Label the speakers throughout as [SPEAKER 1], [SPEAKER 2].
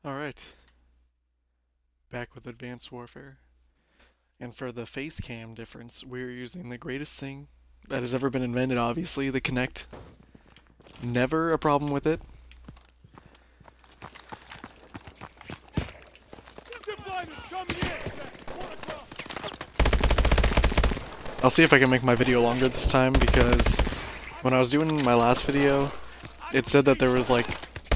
[SPEAKER 1] Alright, back with Advanced Warfare. And for the face cam difference, we're using the greatest thing that has ever been invented, obviously, the Kinect. Never a problem with it. I'll see if I can make my video longer this time, because when I was doing my last video, it said that there was like,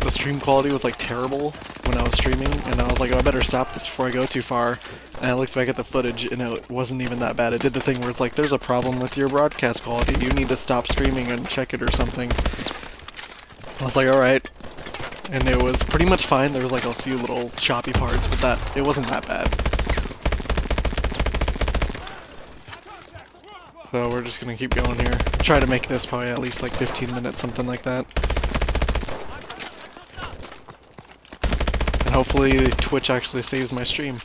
[SPEAKER 1] the stream quality was like terrible when I was streaming, and I was like, oh, I better stop this before I go too far. And I looked back at the footage, and it wasn't even that bad. It did the thing where it's like, there's a problem with your broadcast quality, you need to stop streaming and check it or something. I was like, alright. And it was pretty much fine. There was like a few little choppy parts, but it wasn't that bad. So we're just gonna keep going here. Try to make this probably at least like 15 minutes, something like that. And hopefully Twitch actually saves my stream.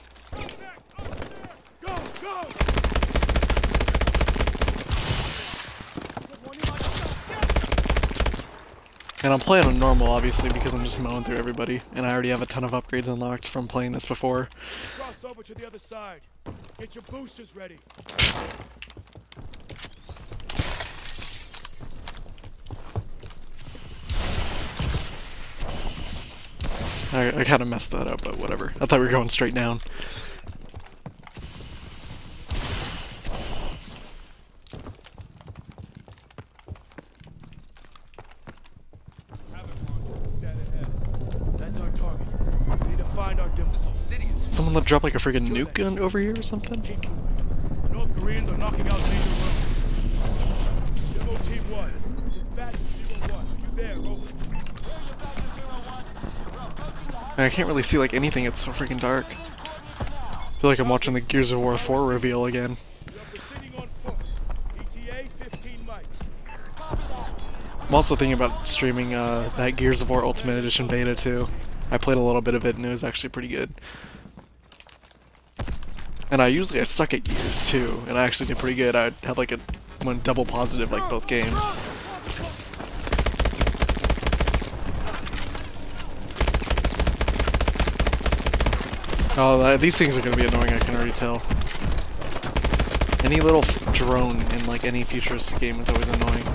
[SPEAKER 1] And I'm playing on normal, obviously, because I'm just mowing through everybody, and I already have a ton of upgrades unlocked from playing this before.
[SPEAKER 2] Cross over to the other side. Get your boosters ready.
[SPEAKER 1] I kind of messed that up, but whatever. I thought we were going straight down.
[SPEAKER 2] That's our target. We need to find our dim missile.
[SPEAKER 1] Someone let drop like a friggin' nuke gun over here or something?
[SPEAKER 2] Keep moving. The North Koreans are knocking out major roads. Demo Team 1. This is Battle 01. You there, over.
[SPEAKER 1] I can't really see like anything, it's so freaking dark. I feel like I'm watching the Gears of War 4 reveal again.
[SPEAKER 2] We are proceeding on foot. ETA 15 mics.
[SPEAKER 1] I'm also thinking about streaming that Gears of War Ultimate Edition beta too. I played a little bit of it and it was actually pretty good. And I suck at Gears too, and I actually did pretty good. I had like went double positive like both games. Oh, these things are going to be annoying, I can already tell. Any little drone in like any futuristic game is always annoying.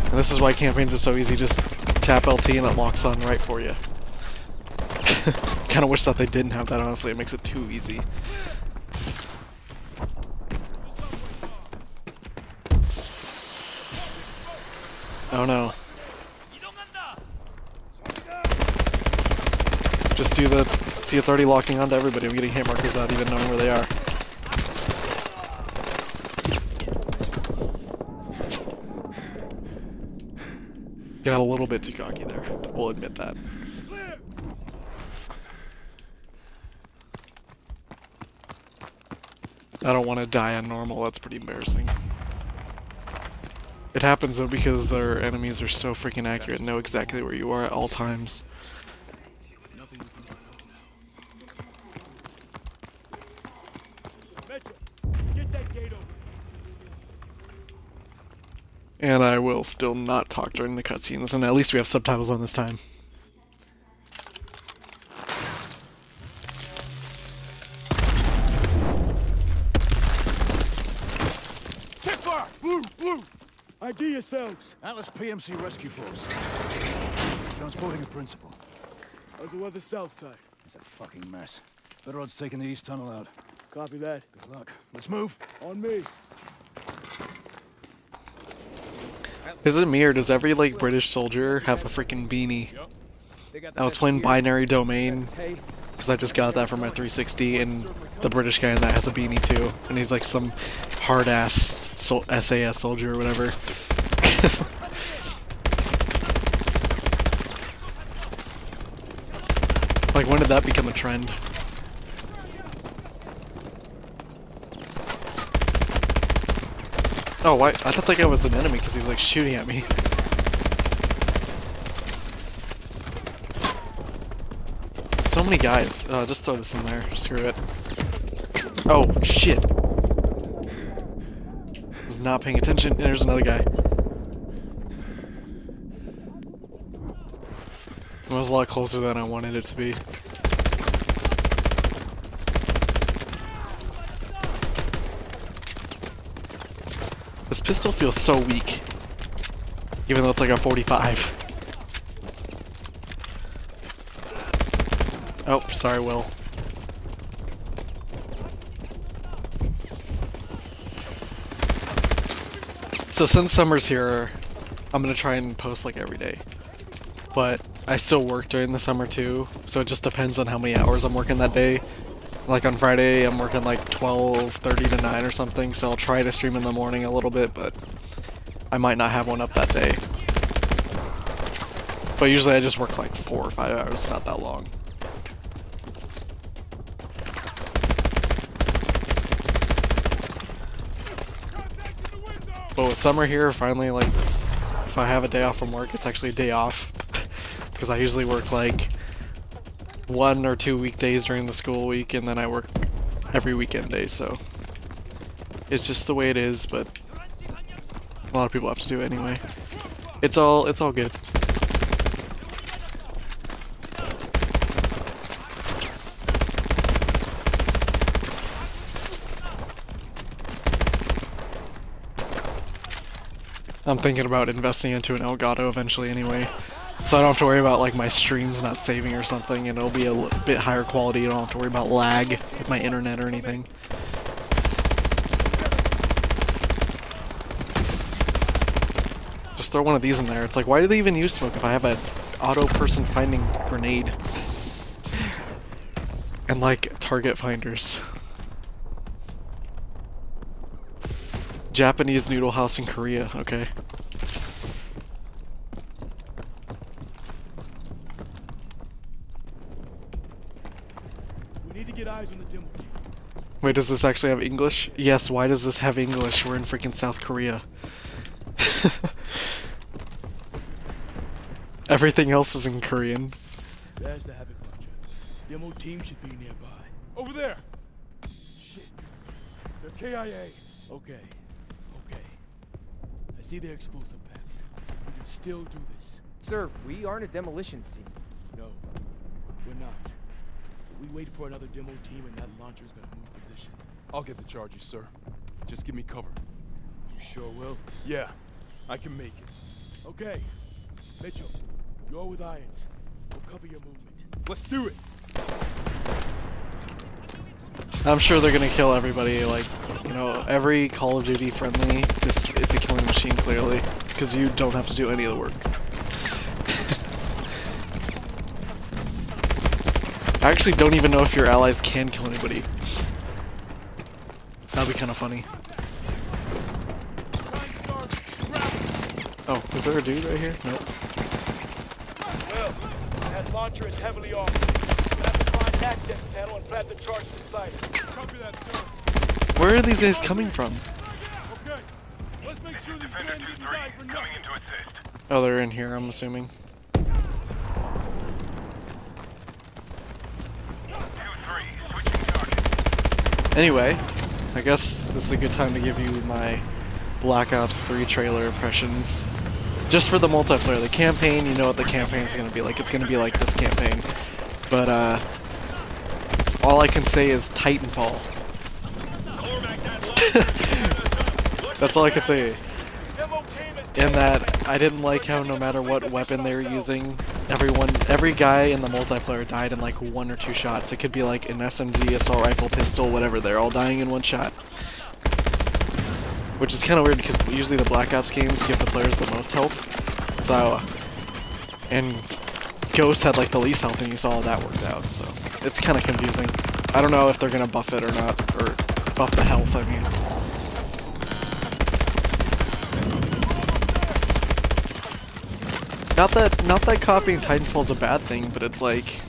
[SPEAKER 1] And this is why campaigns are so easy, just tap LT and it locks on right for you. Kinda wish that they didn't have that, honestly, it makes it too easy. Oh no. Just see, it's already locking onto everybody. I'm getting hit markers without even knowing where they are. Got a little bit too cocky there. We'll admit that. I don't want to die on normal, that's pretty embarrassing. It happens though because their enemies are so freaking accurate and know exactly where you are at all times.
[SPEAKER 2] Get that gate open.
[SPEAKER 1] And I will still not talk during the cutscenes, and at least we have subtitles on this time.
[SPEAKER 2] Check fire! Blue! Blue! ID yourselves!
[SPEAKER 3] Atlas PMC Rescue Force. Transporting a principal.
[SPEAKER 2] How's the weather south side?
[SPEAKER 3] It's a fucking mess. Better odds taking the east tunnel out.
[SPEAKER 2] Copy that.
[SPEAKER 3] Good luck. Let's move.
[SPEAKER 2] On me.
[SPEAKER 1] Is it me or does every like British soldier have a freaking beanie? I was playing Binary Domain because I just got that for my 360, and the British guy in that has a beanie too, and he's like some hard ass SAS soldier or whatever. Like, when did that become a trend? Oh, why? I thought that guy was an enemy because he was like shooting at me. So many guys. Just throw this in there. Screw it. Oh, shit. Was not paying attention. And there's another guy. It was a lot closer than I wanted it to be. This pistol feels so weak, even though it's like a 45. Oh, sorry, Will. So since summer's here, I'm gonna try and post like every day. But I still work during the summer too, so it just depends on how many hours I'm working that day. Like on Friday, I'm working like 12:30 to 9 or something, so I'll try to stream in the morning a little bit, but I might not have one up that day. But usually I just work like 4 or 5 hours, not that long. But with summer here, finally, like, if I have a day off from work, it's actually a day off. Because I usually work like 1 or 2 weekdays during the school week, and then I work every weekend day, so it's just the way it is, but a lot of people have to do it anyway. It's all good. I'm thinking about investing into an Elgato eventually anyway, so I don't have to worry about like my streams not saving or something, and it'll be a bit higher quality. I don't have to worry about lag with my internet or anything. Just throw one of these in there. It's like, why do they even use smoke if I have an auto person finding grenade? And like target finders. Japanese noodle house in Korea, okay.
[SPEAKER 2] We need to get eyes on the demo team.
[SPEAKER 1] Wait, does this actually have English? Yes, why does this have English? We're in freaking South Korea. Everything else is in Korean.
[SPEAKER 2] There's the Havoc launcher. Demo team should be nearby. Over there! Shit. They're KIA. Okay. I see their explosive packs. We can still do this.
[SPEAKER 4] Sir, we aren't a demolitions team.
[SPEAKER 2] No, we're not. We wait for another demo team and that launcher's gonna move position.
[SPEAKER 3] I'll get the charges, sir. Just give me cover.
[SPEAKER 2] You sure will?
[SPEAKER 3] Yeah, I can make it.
[SPEAKER 2] Okay. Mitchell, you're with Irons. We'll cover your movement.
[SPEAKER 3] Let's do it!
[SPEAKER 1] I'm sure they're gonna kill everybody, like, you know, every Call of Duty friendly just is a killing machine, clearly, because you don't have to do any of the work. I actually don't even know if your allies can kill anybody. That'd be kind of funny. Oh, is there a dude right here? Nope.
[SPEAKER 2] Well, that launcher is heavily armed. We'll have to find access panel and plant the charges inside it. Copy that, sir.
[SPEAKER 1] Where are these guys coming from?
[SPEAKER 2] Okay. Let's make sure these men didn't die for nothing.
[SPEAKER 1] Oh, they're in here, I'm assuming. Anyway, I guess this is a good time to give you my Black Ops 3 trailer impressions. Just for the multiplayer. The campaign, you know what the campaign's gonna be like. It's gonna be like this campaign. But, all I can say is Titanfall. That's all I can say. In that, I didn't like how no matter what weapon they were using, every guy in the multiplayer died in like 1 or 2 shots. It could be like an SMG, assault rifle, pistol, whatever. They're all dying in 1 shot. Which is kind of weird because usually the Black Ops games give the players the most health. So, and Ghost had like the least health, and you saw how that worked out. So it's kind of confusing. I don't know if they're gonna buff it or not, or buff the health. I mean. Not that copying Titanfall is a bad thing, but it's like,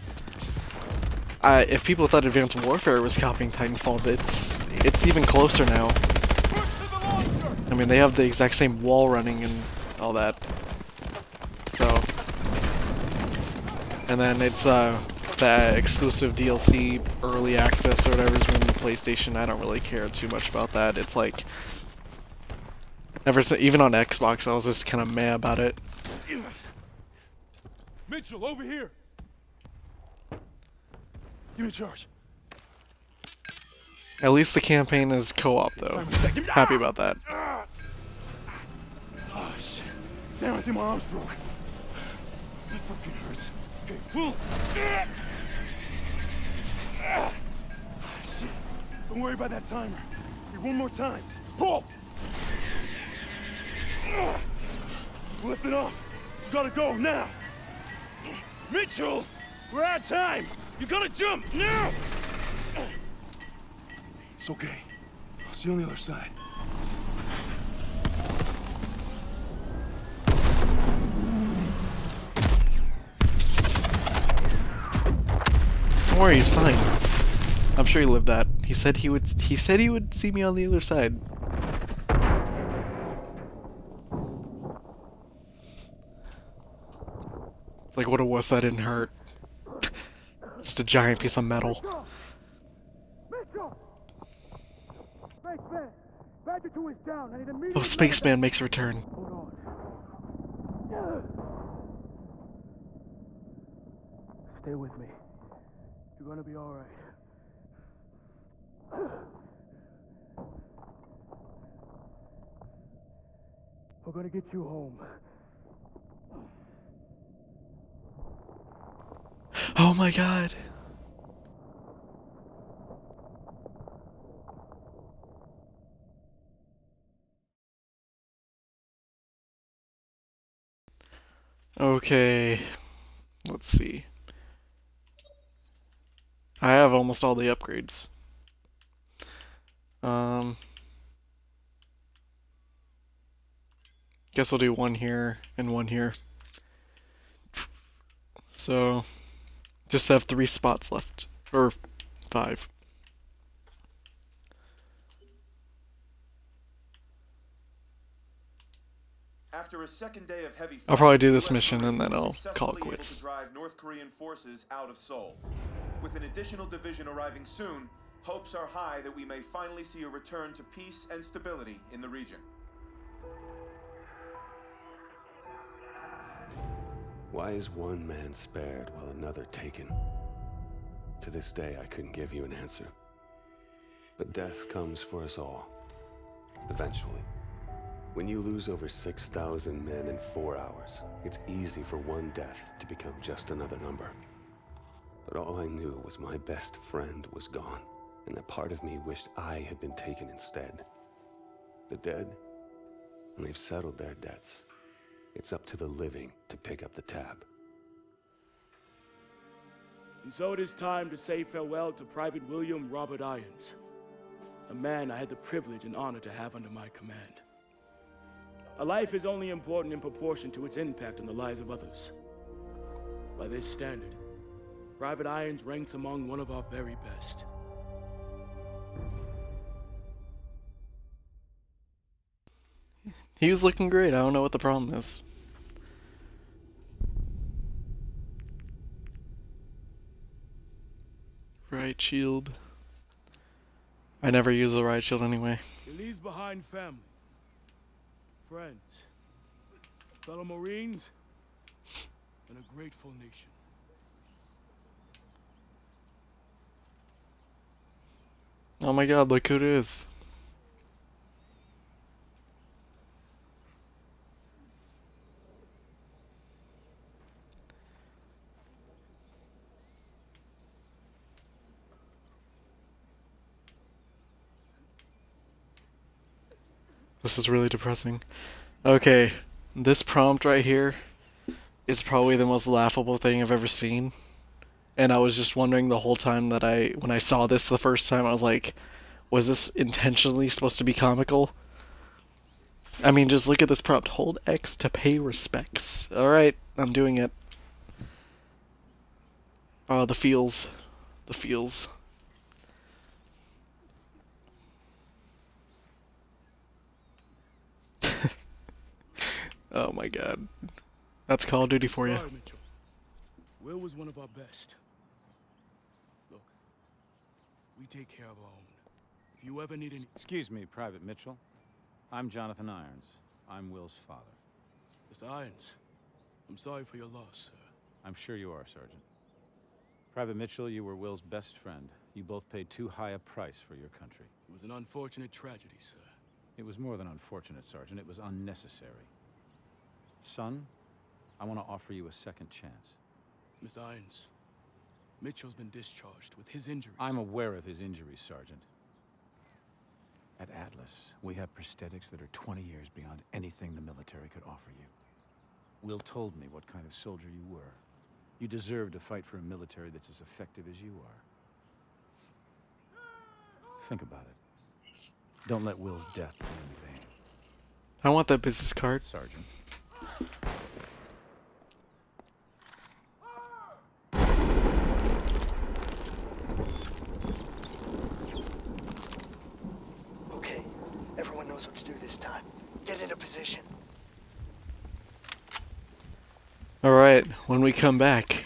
[SPEAKER 1] if people thought Advanced Warfare was copying Titanfall, it's even closer now. I mean, they have the exact same wall running and all that. So, and then it's the exclusive DLC early access or whatever is from the PlayStation. I don't really care too much about that. It's like, even on Xbox, I was just kind of meh about it.
[SPEAKER 3] Mitchell, over here! Give me charge.
[SPEAKER 1] At least the campaign is co-op though. Happy about that.
[SPEAKER 3] Oh shit. Damn, I think my arm's broke. That fucking hurts. Okay, pull. Shit. Don't worry about that timer. Okay, one more time. Pull! Lift it off. You gotta go now. Mitchell! We're out of time! You gotta jump now! It's okay. I'll see you on the other side.
[SPEAKER 1] Don't worry, he's fine. I'm sure he lived that. He said he would see me on the other side. It's like, what a wuss, that didn't hurt. Just a giant piece of metal. Oh, Spaceman makes a return.
[SPEAKER 2] Stay with me. You're gonna be alright. We're gonna get you home.
[SPEAKER 1] Oh my god. Okay, let's see. I have almost all the upgrades. Guess we'll do one here and one here. So, just have 3 spots left, or 5.
[SPEAKER 5] After a second day of heavy
[SPEAKER 1] I'll probably do
[SPEAKER 5] fighting,
[SPEAKER 1] this
[SPEAKER 5] US
[SPEAKER 1] mission and then
[SPEAKER 5] Marines
[SPEAKER 1] I'll
[SPEAKER 5] were
[SPEAKER 1] call it
[SPEAKER 5] successfully able
[SPEAKER 1] quits.
[SPEAKER 5] to drive North Korean forces out of Seoul. With an additional division arriving soon, hopes are high that we may finally see a return to peace and stability in the region.
[SPEAKER 6] Why is one man spared while another taken? To this day, I couldn't give you an answer. But death comes for us all. Eventually. When you lose over 6,000 men in 4 hours, it's easy for one death to become just another number. But all I knew was my best friend was gone, and that part of me wished I had been taken instead. The dead, and they've settled their debts. It's up to the living to pick up the tab.
[SPEAKER 2] And so it is time to say farewell to Private William Robert Irons, a man I had the privilege and honor to have under my command. A life is only important in proportion to its impact on the lives of others. By this standard, Private Irons ranks among one of our very best.
[SPEAKER 1] He was looking great, I don't know what the problem is. Right shield. I never use the right shield anyway.
[SPEAKER 2] He leaves behind family, friends, fellow Marines, and a grateful nation.
[SPEAKER 1] Oh my god, look who it is. This is really depressing. Okay, this prompt right here is probably the most laughable thing I've ever seen. And I was just wondering the whole time that when I saw this the first time, I was like, was this intentionally supposed to be comical? I mean, just look at this prompt. Hold X to pay respects. Alright, I'm doing it. Oh, the feels. The feels. Oh my god. That's Call of Duty for you.
[SPEAKER 2] Sorry, Mitchell. Will was one of our best. Look, we take care of our own. If you ever need any...
[SPEAKER 7] Excuse me, Private Mitchell. I'm Jonathan Irons. I'm Will's father.
[SPEAKER 2] Mr. Irons, I'm sorry for your loss, sir.
[SPEAKER 7] I'm sure you are, Sergeant. Private Mitchell, you were Will's best friend. You both paid too high a price for your country.
[SPEAKER 2] It was an unfortunate tragedy, sir.
[SPEAKER 7] It was more than unfortunate, Sergeant. It was unnecessary. Son, I want to offer you a second chance.
[SPEAKER 2] Mr. Irons, Mitchell's been discharged with his injuries.
[SPEAKER 7] I'm aware of his injuries, Sergeant. At Atlas, we have prosthetics that are 20 years beyond anything the military could offer you. Will told me what kind of soldier you were. You deserve to fight for a military that's as effective as you are. Think about it. Don't let Will's death be in vain.
[SPEAKER 1] I want that business card.
[SPEAKER 7] Sergeant.
[SPEAKER 8] Okay, everyone knows what to do this time. Get into position.
[SPEAKER 1] Alright, when we come back,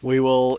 [SPEAKER 1] we will